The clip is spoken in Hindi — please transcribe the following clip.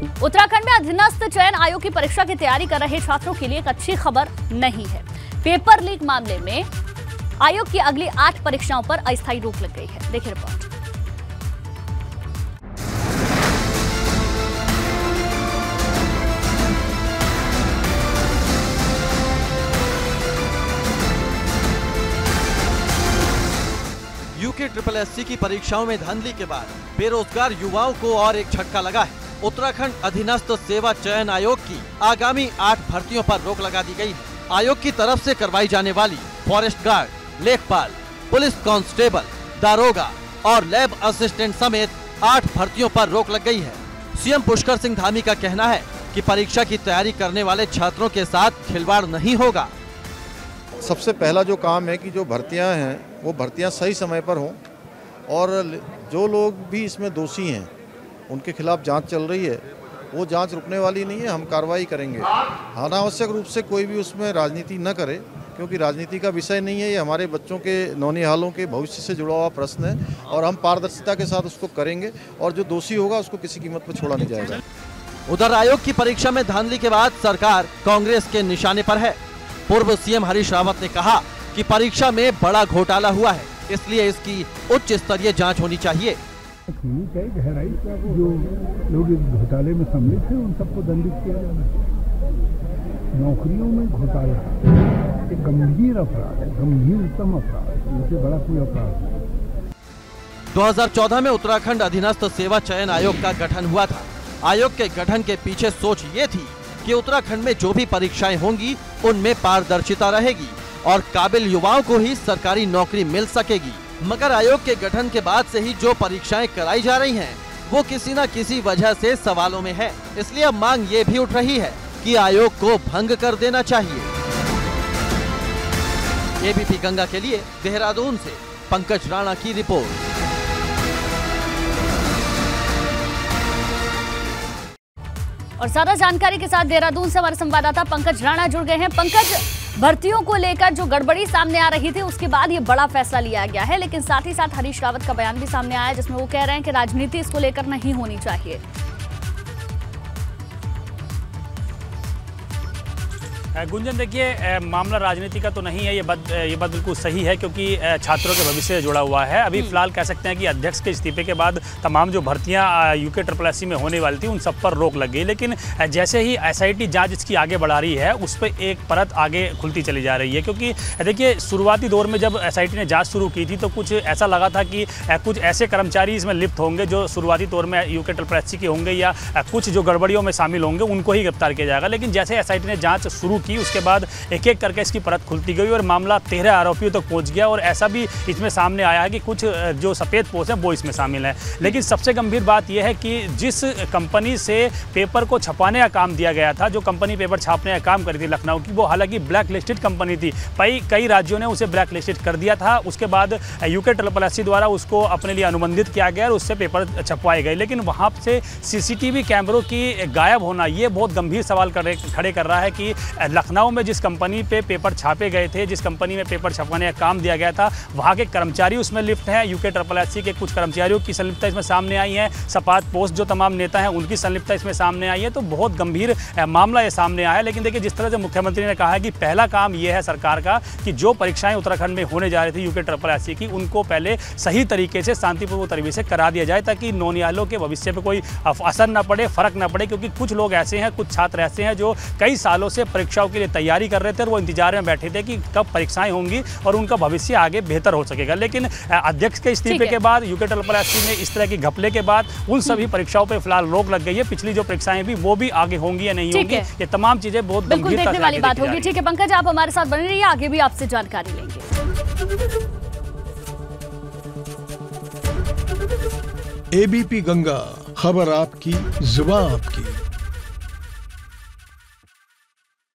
उत्तराखंड में अधीनस्थ चयन आयोग की परीक्षा की तैयारी कर रहे छात्रों के लिए एक अच्छी खबर नहीं है। पेपर लीक मामले में आयोग की अगली 8 परीक्षाओं पर अस्थायी रोक लग गई है। देखिए रिपोर्ट। UKSSC की परीक्षाओं में धांधली के बाद बेरोजगार युवाओं को और एक झटका लगा है। उत्तराखंड अधीनस्थ सेवा चयन आयोग की आगामी 8 भर्तियों पर रोक लगा दी गई है। आयोग की तरफ से करवाई जाने वाली फॉरेस्ट गार्ड, लेखपाल, पुलिस कांस्टेबल, दारोगा और लैब असिस्टेंट समेत 8 भर्तियों पर रोक लग गई है। सीएम पुष्कर सिंह धामी का कहना है कि परीक्षा की तैयारी करने वाले छात्रों के साथ खिलवाड़ नहीं होगा। सबसे पहला जो काम है कि जो भर्तियां हैं वो भर्तियां सही समय पर हों और जो लोग भी इसमें दोषी हैं उनके खिलाफ जांच चल रही है। वो जांच रुकने वाली नहीं है, हम कार्रवाई करेंगे। अनावश्यक रूप से कोई भी उसमें राजनीति न करे, क्योंकि राजनीति का विषय नहीं है। ये हमारे बच्चों के नौनिहालों के भविष्य से जुड़ा हुआ प्रश्न है और हम पारदर्शिता के साथ उसको करेंगे और जो दोषी होगा उसको किसी कीमत पर छोड़ा नहीं जाएगा। उधर आयोग की परीक्षा में धांधली के बाद सरकार कांग्रेस के निशाने पर है। पूर्व सीएम हरीश रावत ने कहा कि परीक्षा में बड़ा घोटाला हुआ है, इसलिए इसकी उच्च स्तरीय जांच होनी चाहिए। ठीक है, गहराई जो लोग इस घोटाले में सम्मिलित हैं उन सबको दंडित किया जाना चाहिए। नौकरियों में घोटाला एक गंभीर अपराध है, गंभीरतम अपराध, इससे बड़ा कोई अपराध नहीं। 2014 में उत्तराखंड अधीनस्थ सेवा चयन आयोग का गठन हुआ था। आयोग के गठन के पीछे सोच ये थी कि उत्तराखंड में जो भी परीक्षाएं होंगी उनमें पारदर्शिता रहेगी और काबिल युवाओं को ही सरकारी नौकरी मिल सकेगी। मगर आयोग के गठन के बाद से ही जो परीक्षाएं कराई जा रही हैं, वो किसी न किसी वजह से सवालों में है। इसलिए अब मांग ये भी उठ रही है कि आयोग को भंग कर देना चाहिए। एबीपी गंगा के लिए देहरादून से पंकज राणा की रिपोर्ट। और ज्यादा जानकारी के साथ देहरादून से हमारे संवाददाता पंकज राणा जुड़ गए हैं। पंकज, भर्तियों को लेकर जो गड़बड़ी सामने आ रही थी उसके बाद ये बड़ा फैसला लिया गया है, लेकिन साथ ही साथ हरीश रावत का बयान भी सामने आया जिसमें वो कह रहे हैं कि राजनीति इसको लेकर नहीं होनी चाहिए। गुंजन, देखिए मामला राजनीति का तो नहीं है, ये बात बिल्कुल सही है, क्योंकि छात्रों के भविष्य से जुड़ा हुआ है। अभी फिलहाल कह सकते हैं कि अध्यक्ष के इस्तीफे के बाद तमाम जो भर्तियां UKSSC में होने वाली थी उन सब पर रोक लग गई। लेकिन जैसे ही SIT जांच इसकी आगे बढ़ा रही है उस पर एक परत आगे खुलती चली जा रही है। क्योंकि देखिए शुरुआती दौर में जब SIT ने जाँच शुरू की थी तो कुछ ऐसा लगा था कि कुछ ऐसे कर्मचारी इसमें लिप्त होंगे जो शुरुआती दौर में UKSSC के होंगे या कुछ जो गड़बड़ियों में शामिल होंगे, उनको ही गिरफ्तार किया जाएगा। लेकिन जैसे SIT ने जाँच शुरू की उसके बाद एक एक करके इसकी परत खुलती गई और मामला 13 आरोपियों तक पहुंच गया। और ऐसा भी इसमें सामने आया है कि कुछ जो सफ़ेद पोस्ट हैं वो इसमें शामिल हैं। लेकिन सबसे गंभीर बात यह है कि जिस कंपनी से पेपर को छपाने का काम दिया गया था, जो कंपनी पेपर छापने का काम करी थी लखनऊ की, वो हालांकि ब्लैक लिस्टेड कंपनी थी। कई राज्यों ने उसे ब्लैक लिस्टेड कर दिया था। उसके बाद UKSSC द्वारा उसको अपने लिए अनुबंधित किया गया और उससे पेपर छपवाए गए। लेकिन वहाँ से CCTV कैमरों की गायब होना ये बहुत गंभीर सवाल खड़े कर रहा है कि लखनऊ में जिस कंपनी पे पेपर छापे गए थे, जिस कंपनी में पेपर छपवाने का काम दिया गया था, वहाँ के कर्मचारी उसमें लिप्त हैं। UKSSC के कुछ कर्मचारियों की संलिप्तता इसमें सामने आई है। सपाट पोस्ट जो तमाम नेता हैं उनकी संलिप्तता इसमें सामने आई है। तो बहुत गंभीर मामला ये सामने आया है। लेकिन देखिए जिस तरह से मुख्यमंत्री ने कहा है कि पहला काम ये है सरकार का कि जो परीक्षाएं उत्तराखंड में होने जा रही थी UKSSC की, उनको पहले सही तरीके से शांतिपूर्वक तरीके से करा दिया जाए ताकि नौनिहालों के भविष्य पर कोई असर न पड़े, फर्क न पड़े। क्योंकि कुछ लोग ऐसे हैं, कुछ छात्र ऐसे हैं जो कई सालों से परीक्षाओं के लिए तैयारी कर रहे थे और वो इंतजार में बैठे थे कि कब परीक्षाएं होंगी और उनका भविष्य आगे बेहतर हो सकेगा। लेकिन अध्यक्ष के इस्तीफे के बाद UKSSC में इस तरह की घपले के बाद उन सभी परीक्षाओं पर फिलहाल रोक लग गई है। पिछली जो परीक्षाएं भी वो भी आगे होंगी या नहीं होंगी, ये तमाम चीजें बहुत बिल्कुल देखने वाली बात होगी। ठीक है पंकज, आप हमारे साथ बने रहिए, आगे भी आपसे जानकारी लेंगे। ABP गंगा, खबर आपकी, जुबान आपकी।